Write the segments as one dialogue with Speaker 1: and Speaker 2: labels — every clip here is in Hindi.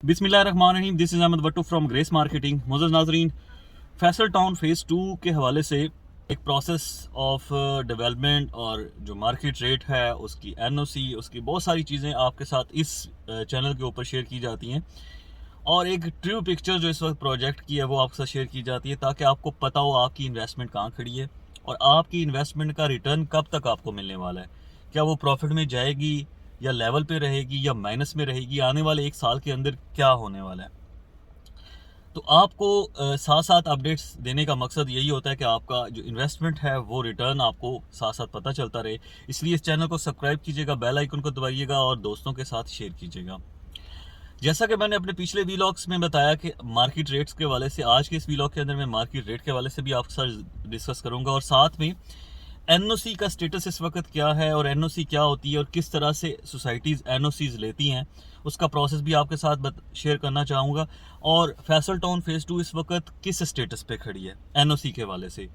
Speaker 1: बिस्मिल्लाहिर्रहमानिर्रहीम। This is Ahmad Wattoo from Grace Marketing. मोअज़्ज़ज़ नाज़रीन, फैसल टाउन फ़ेज़ 2 के हवाले से एक प्रोसेस ऑफ डेवलपमेंट और जो मार्केट रेट है उसकी एनओसी, उसकी बहुत सारी चीज़ें आपके साथ इस चैनल के ऊपर शेयर की जाती हैं और एक ट्रू पिक्चर जो इस वक्त प्रोजेक्ट की है वो आपके साथ शेयर की जाती है ताकि आपको पता हो आपकी इन्वेस्टमेंट कहाँ खड़ी है और आपकी इन्वेस्टमेंट का रिटर्न कब तक आपको मिलने वाला है। क्या वो प्रॉफिट में जाएगी या लेवल पे रहेगी या माइनस में रहेगी, आने वाले एक साल के अंदर क्या होने वाला है। तो आपको साथ साथ अपडेट्स देने का मकसद यही होता है कि आपका जो इन्वेस्टमेंट है वो रिटर्न आपको साथ साथ पता चलता रहे। इसलिए इस चैनल को सब्सक्राइब कीजिएगा, बेल आइकन को दबाइएगा और दोस्तों के साथ शेयर कीजिएगा। जैसा कि मैंने अपने पिछले वीलॉग्स में बताया कि मार्केट रेट्स के हवाले से आज के इस वीलॉग के अंदर मैं मार्केट रेट के हवाले से भी आपके साथ डिस्कस करूंगा और साथ में एनओसी का स्टेटस इस वक्त क्या है और एनओसी क्या होती है और किस तरह से सोसाइटीज़ एनओसीज लेती हैं उसका प्रोसेस भी आपके साथ शेयर करना चाहूँगा। और फैसल टाउन फ़ेज़ 2 इस वक्त किस स्टेटस पे खड़ी है एनओसी के हवाले से।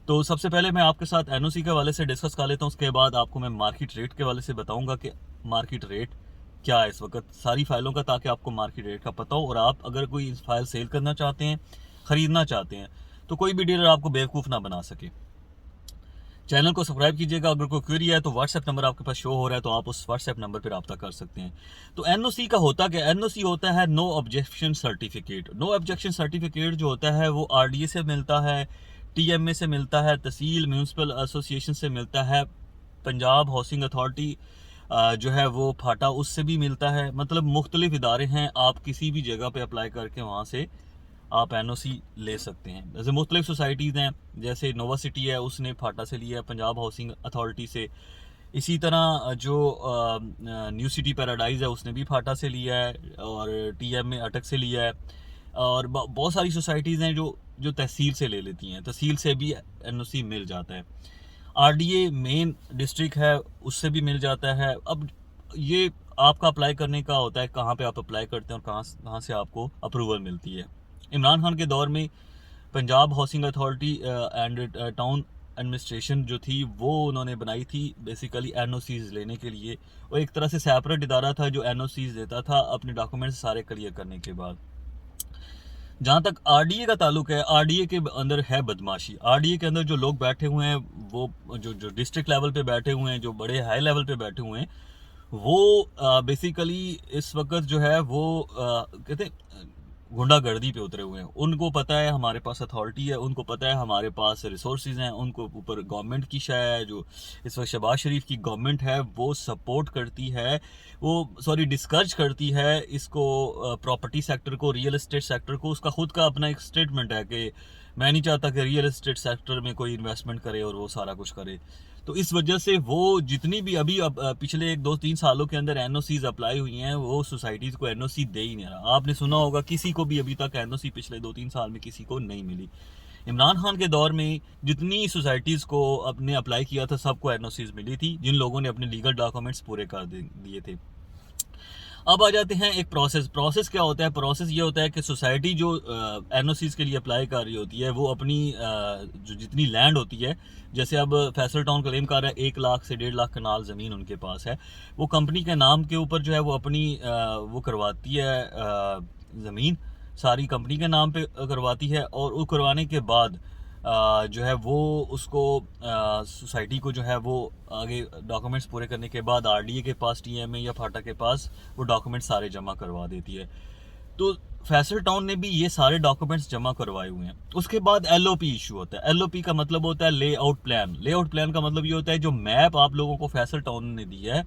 Speaker 1: तो सबसे पहले मैं आपके साथ एनओसी के हवाले से डिस्कस कर लेता हूँ, उसके बाद आपको मैं मार्केट रेट के हवाले से बताऊँगा कि मार्केट रेट क्या है इस वक्त सारी फाइलों का, ताकि आपको मार्केट रेट का पता हो और आप अगर कोई फाइल सेल करना चाहते हैं, ख़रीदना चाहते हैं, तो कोई भी डीलर आपको बेवकूफ़ ना बना सके। चैनल को सब्सक्राइब कीजिएगा। अगर कोई क्वेरी है तो व्हाट्सएप नंबर आपके पास शो हो रहा है, तो आप उस व्हाट्सएप नंबर पर रब्ता कर सकते हैं। तो एनओसी का होता क्या? एनओसी होता है no objection certificate. No objection certificate जो होता है वो आरडीए से मिलता है, टीएमए से मिलता है, तहसील म्यूनसिपल एसोसिएशन से मिलता है, पंजाब हाउसिंग अथॉरिटी जो है वो फाटा उससे भी मिलता है। मतलब मुख्तलिफ इदारे हैं, आप किसी भी जगह पे अप्लाई करके वहाँ से आप एनओसी ले सकते हैं। जैसे मुख्तलिफ सोसाइटीज़ हैं, जैसे नोवा सिटी है उसने फाटा से लिया है, पंजाब हाउसिंग अथॉरिटी से। इसी तरह जो न्यू सिटी पैराडाइज है उसने भी फाटा से लिया है और टीएम में अटक से लिया है। और बहुत सारी सोसाइटीज़ हैं जो जो तहसील से ले लेती हैं, तहसील से भी एनओसी मिल जाता है। आरडीए मेन डिस्ट्रिक्ट है उससे भी मिल जाता है। अब ये आपका अप्लाई करने का होता है, कहाँ पे आप अप्लाई करते हैं और कहाँ से आपको अप्रूवल मिलती है। इमरान खान के दौर में Punjab housing authority and town administration जो थी वो उन्होंने बनाई थी बेसिकली एनओसीज लेने के लिए। और एक तरह से सेपरेट इदारा था जो एनओसीज देता था अपने डॉक्यूमेंट्स सारे क्लियर करने के बाद। जहाँ तक आरडीए का ताल्लुक है, आरडीए के अंदर है बदमाशी। आरडीए के अंदर जो लोग बैठे हुए हैं वो जो जो डिस्ट्रिक्ट लेवल पे बैठे हुए हैं, जो बड़े हाई लेवल पे बैठे हुए हैं, वो बेसिकली इस वक्त जो है वो कहते गुंडागर्दी पे उतरे हुए हैं। उनको पता है हमारे पास अथॉरिटी है, उनको पता है हमारे पास रिसोर्सेज हैं, उनको ऊपर गवर्नमेंट की शाय है जो इस वक्त शहबाज शरीफ की गवर्नमेंट है वो सपोर्ट करती है, वो सॉरी डिस्करेज करती है इसको, प्रॉपर्टी सेक्टर को, रियल एस्टेट सेक्टर को। उसका खुद का अपना एक स्टेटमेंट है कि मैं नहीं चाहता कि रियल एस्टेट सेक्टर में कोई इन्वेस्टमेंट करे और वो सारा कुछ करे। तो इस वजह से वो जितनी भी अभी अब पिछले 1-2-3 सालों के अंदर एनओसीज अप्लाई हुई हैं वो सोसाइटीज़ को एनओसी दे ही नहीं रहा। आपने सुना होगा किसी को भी अभी तक एनओसी पिछले 2-3 साल में किसी को नहीं मिली। इमरान खान के दौर में जितनी सोसाइटीज़ को अपने अप्लाई किया था सबको एनओसीज मिली थी, जिन लोगों ने अपने लीगल डॉक्यूमेंट्स पूरे कर दिए थे। अब आ जाते हैं एक प्रोसेस क्या होता है? प्रोसेस ये होता है कि सोसाइटी जो एनओसीज के लिए अप्लाई कर रही होती है वो अपनी जो जितनी लैंड होती है, जैसे अब फैसल टाउन क्लेम कर रहा है 1 लाख से 1.5 लाख कनाल ज़मीन उनके पास है, वो कंपनी के नाम के ऊपर जो है वो अपनी वो करवाती है, ज़मीन सारी कंपनी के नाम पे करवाती है। और वो करवाने के बाद जो है वो उसको सोसाइटी को जो है वो आगे डॉक्यूमेंट्स पूरे करने के बाद आरडीए के पास, टीएमए या फाटा के पास वो डॉक्यूमेंट्स सारे जमा करवा देती है। तो फैसल टाउन ने भी ये सारे डॉक्यूमेंट्स जमा करवाए हुए हैं। उसके बाद एलओपी इशू होता है। एलओपी का मतलब होता है लेआउट प्लान। लेआउट प्लान का मतलब ये होता है जो मैप आप लोगों को फैसल टाउन ने दी है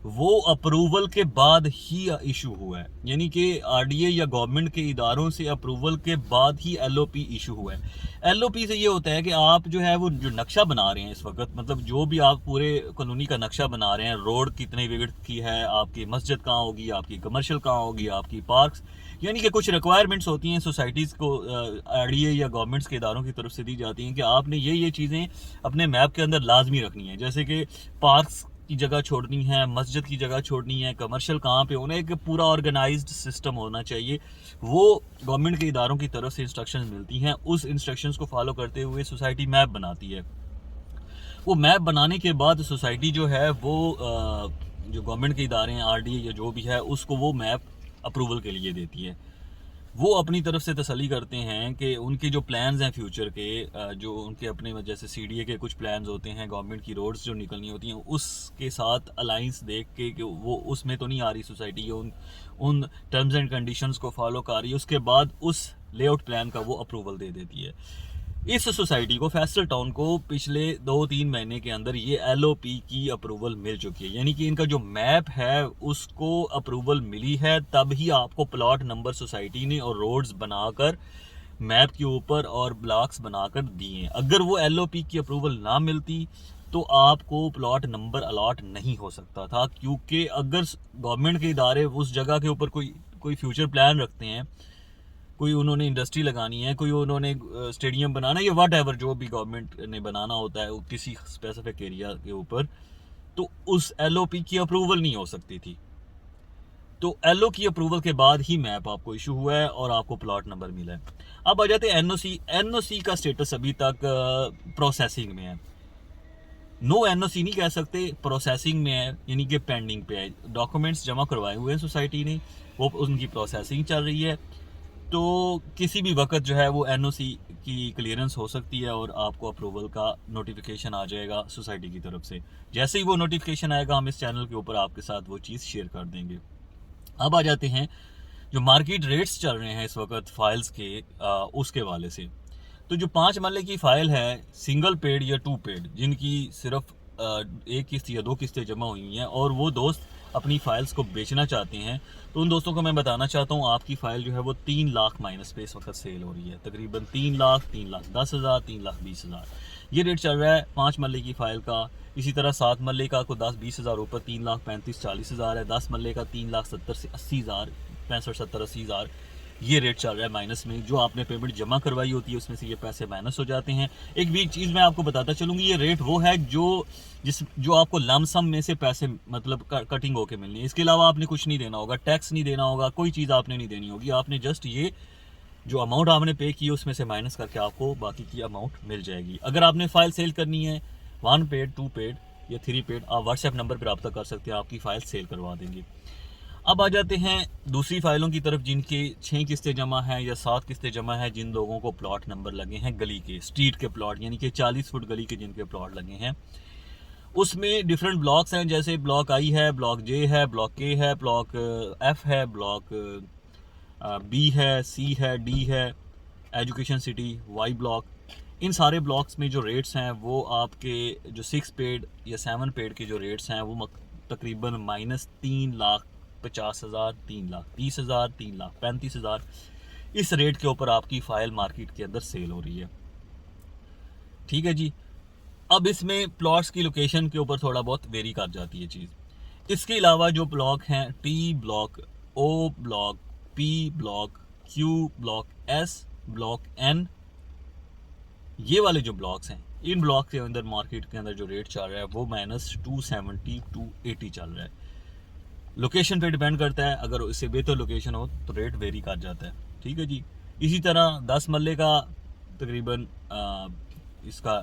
Speaker 1: वो अप्रूवल के बाद ही इशू हुआ है, यानी कि आरडीए या गवर्नमेंट के इदारों से अप्रूवल के बाद ही एलओपी इशू हुआ है। एलओपी से ये होता है कि आप जो है वो जो नक्शा बना रहे हैं इस वक्त, मतलब जो भी आप पूरे कॉलोनी का नक्शा बना रहे हैं, रोड कितने विड्थ की है, आपकी मस्जिद कहाँ होगी, आपकी कमर्शियल कहाँ होगी, आपकी पार्क्स, यानी कि कुछ रिक्वायरमेंट्स होती हैं सोसाइटीज़ को आरडीए या गवर्नमेंट्स के इदारों की तरफ से दी जाती हैं कि आपने ये चीज़ें अपने मैप के अंदर लाजमी रखनी है। जैसे कि पार्क्स की जगह छोड़नी है, मस्जिद की जगह छोड़नी है, कमर्शियल कहाँ पे होना है, एक पूरा ऑर्गेनाइज्ड सिस्टम होना चाहिए। वो गवर्नमेंट के इदारों की तरफ से इंस्ट्रक्शंस मिलती हैं, उस इंस्ट्रक्शंस को फॉलो करते हुए सोसाइटी मैप बनाती है। वो मैप बनाने के बाद सोसाइटी जो है वो जो गवर्नमेंट के इदारे हैं, आरडीए या जो भी है, उसको वो मैप अप्रूवल के लिए देती है। वो अपनी तरफ से तसल्ली करते हैं कि उनके जो प्लान्स हैं फ्यूचर के, जो उनके अपने जैसे सीडीए के कुछ प्लान्स होते हैं, गवर्नमेंट की रोड्स जो निकलनी होती हैं उसके साथ अलाइंस देख के कि वो उसमें तो नहीं आ रही सोसाइटी, उन टर्म्स एंड कंडीशंस को फॉलो कर रही है, उसके बाद उस लेआउट प्लान का वो अप्रूवल दे देती है। इस सोसाइटी को, फैसल टाउन को, पिछले 2-3 महीने के अंदर ये एलओपी की अप्रूवल मिल चुकी है, यानी कि इनका जो मैप है उसको अप्रूवल मिली है, तब ही आपको प्लॉट नंबर सोसाइटी ने और रोड्स बनाकर मैप के ऊपर और ब्लॉक्स बनाकर दिए। अगर वो एलओपी की अप्रूवल ना मिलती तो आपको प्लॉट नंबर अलॉट नहीं हो सकता था, क्योंकि अगर गवर्नमेंट के इदारे उस जगह के ऊपर कोई फ्यूचर प्लान रखते हैं, कोई उन्होंने इंडस्ट्री लगानी है, कोई उन्होंने स्टेडियम बनाना है, या वट एवर जो भी गवर्नमेंट ने बनाना होता है किसी स्पेसिफिक एरिया के ऊपर, तो उस एलओपी की अप्रूवल नहीं हो सकती थी। तो एलओ की अप्रूवल के बाद ही मैप आपको इशू हुआ है और आपको प्लॉट नंबर मिला है। अब आ जाते हैं एनओसी। एनओसी का स्टेटस अभी तक प्रोसेसिंग में है। नो एनओसी नहीं कह सकते, प्रोसेसिंग में है, यानी कि पेंडिंग पे है। डॉक्यूमेंट्स जमा करवाए हुए हैं सोसाइटी ने, वो उनकी प्रोसेसिंग चल रही है। तो किसी भी वक्त जो है वो एनओसी की क्लियरेंस हो सकती है और आपको अप्रूवल का नोटिफिकेशन आ जाएगा सोसाइटी की तरफ से। जैसे ही वो नोटिफिकेशन आएगा हम इस चैनल के ऊपर आपके साथ वो चीज़ शेयर कर देंगे। अब आ जाते हैं जो मार्केट रेट्स चल रहे हैं इस वक्त फाइल्स के, उसके वाले से। तो जो 5 मरले की फ़ाइल है, सिंगल पेड या 2 पेड, जिनकी सिर्फ एक किस्त या 2 किस्तें जमा हुई हैं और वो दोस्त अपनी फ़ाइल्स को बेचना चाहते हैं, तो उन दोस्तों को मैं बताना चाहता हूँ आपकी फ़ाइल जो है वो 3 लाख माइनस पे इस वक्त सेल हो रही है। तकरीबन 3 लाख, 3,10,000, 3,20,000 ये रेट चल रहा है 5 मरले की फ़ाइल का। इसी तरह 7 मरले का को 10-20 हज़ार ऊपर 3,35,40,000 है। 10 मरले का 3,70,000 से 80,000, 65-70-80,000 ये रेट चल रहा है माइनस में। जो आपने पेमेंट जमा करवाई होती है उसमें से ये पैसे माइनस हो जाते हैं। एक भी चीज़ मैं आपको बताता चलूँगी, ये रेट वो है जो आपको लमसम में से पैसे मतलब कटिंग होके मिलनी है। इसके अलावा आपने कुछ नहीं देना होगा, टैक्स नहीं देना होगा, कोई चीज़ आपने नहीं देनी होगी। आपने जस्ट ये जो अमाउंट आपने पे की उसमें से माइनस करके आपको बाकी की अमाउंट मिल जाएगी। अगर आपने फ़ाइल सेल करनी है 1 पेड, 2 पेड या 3 पेड, आप व्हाट्सएप नंबर पर रब्ता कर सकते हैं, आपकी फ़ाइल सेल करवा देंगे। अब आ जाते हैं दूसरी फाइलों की तरफ, जिनके 6 किस्तें जमा हैं या 7 किस्तें जमा हैं, जिन लोगों को प्लॉट नंबर लगे हैं गली के, स्ट्रीट के प्लॉट, यानी कि 40 फुट गली के जिनके प्लॉट लगे हैं। उसमें डिफरेंट ब्लॉक्स हैं, जैसे ब्लॉक आई है, ब्लॉक जे है, ब्लॉक के है, ब्लॉक एफ है, ब्लॉक बी है, सी है, डी है, एजुकेशन सिटी, वाई ब्लॉक। इन सारे ब्लॉक्स में जो रेट्स हैं वो आपके जो 6 पेड या 7 पेड के जो रेट्स हैं वो तकरीबन -3,50,000, 3,30,000, 3,35,000 इस रेट के ऊपर आपकी फ़ाइल मार्केट के अंदर सेल हो रही है। ठीक है जी। अब इसमें प्लॉट्स की लोकेशन के ऊपर थोड़ा बहुत वेरी कर जाती है चीज़। इसके अलावा जो ब्लॉक हैं, T block, O block, P block, Q block, S block, N, ये वाले जो ब्लॉक्स हैं, इन ब्लॉक के अंदर मार्केट के अंदर जो रेट चल रहा है वो -270 280 चल रहा है। लोकेशन पे डिपेंड करता है, अगर इससे बेहतर लोकेशन हो तो रेट वेरी कर जाता है। ठीक है जी। इसी तरह 10 मरले का तकरीबन इसका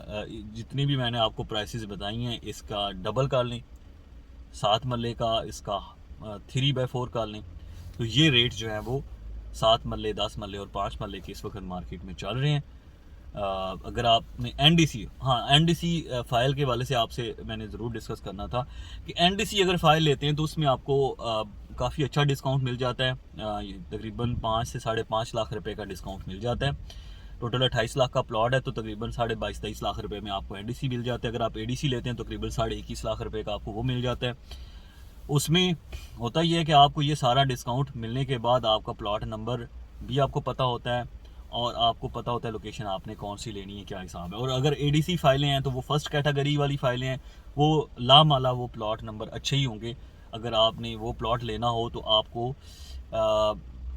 Speaker 1: जितनी भी मैंने आपको प्राइसेस बताई हैं इसका डबल कर लें, 7 मरले का इसका 3/4 कर लें, तो ये रेट जो है वो 7 मरले, 10 मरले और 5 मरले के इस वक्त मार्केट में चल रहे हैं। अगर आपने एनडीसी, हाँ एनडीसी फ़ाइल के वाले से आपसे मैंने ज़रूर डिस्कस करना था कि एनडीसी अगर फ़ाइल लेते हैं तो उसमें आपको काफ़ी अच्छा डिस्काउंट मिल जाता है। तकरीबन 5 से 5.5 लाख रुपए का डिस्काउंट मिल जाता है। टोटल 28 लाख का प्लॉट है तो तकरीबन 22.5-23 लाख रुपए में आपको एनडीसी मिल जाता है। अगर आप एडीसी लेते हैं तो तकरीबन 21.5 लाख रुपए का आपको वो मिल जाता है। उसमें होता ही है कि आपको ये सारा डिस्काउंट मिलने के बाद आपका प्लॉट नंबर भी आपको पता होता है और आपको पता होता है लोकेशन आपने कौन सी लेनी है, क्या हिसाब है। और अगर एडीसी फाइलें हैं तो वो फर्स्ट कैटेगरी वाली फाइलें हैं, वो लामाला वो प्लॉट नंबर अच्छे ही होंगे। अगर आपने वो प्लॉट लेना हो तो आपको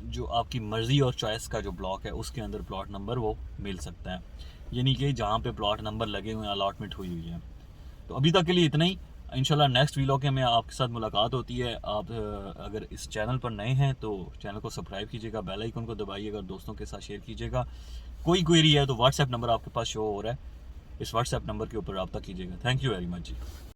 Speaker 1: जो आपकी मर्ज़ी और चॉइस का जो ब्लॉक है उसके अंदर प्लॉट नंबर वो मिल सकता है, यानी कि जहाँ पे प्लॉट नंबर लगे हुए हैं, अलॉटमेंट हुई हुई है। तो अभी तक के लिए इतना ही। इंशाल्लाह नेक्स्ट व्लॉग में आपके साथ मुलाकात होती है। आप अगर इस चैनल पर नए हैं तो चैनल को सब्सक्राइब कीजिएगा, बेल आइकन को दबाइएगा, दोस्तों के साथ शेयर कीजिएगा। कोई क्वेरी है तो व्हाट्सएप नंबर आपके पास शो हो रहा है, इस व्हाट्सएप नंबर के ऊपर रब्ता कीजिएगा। Thank you very much ji.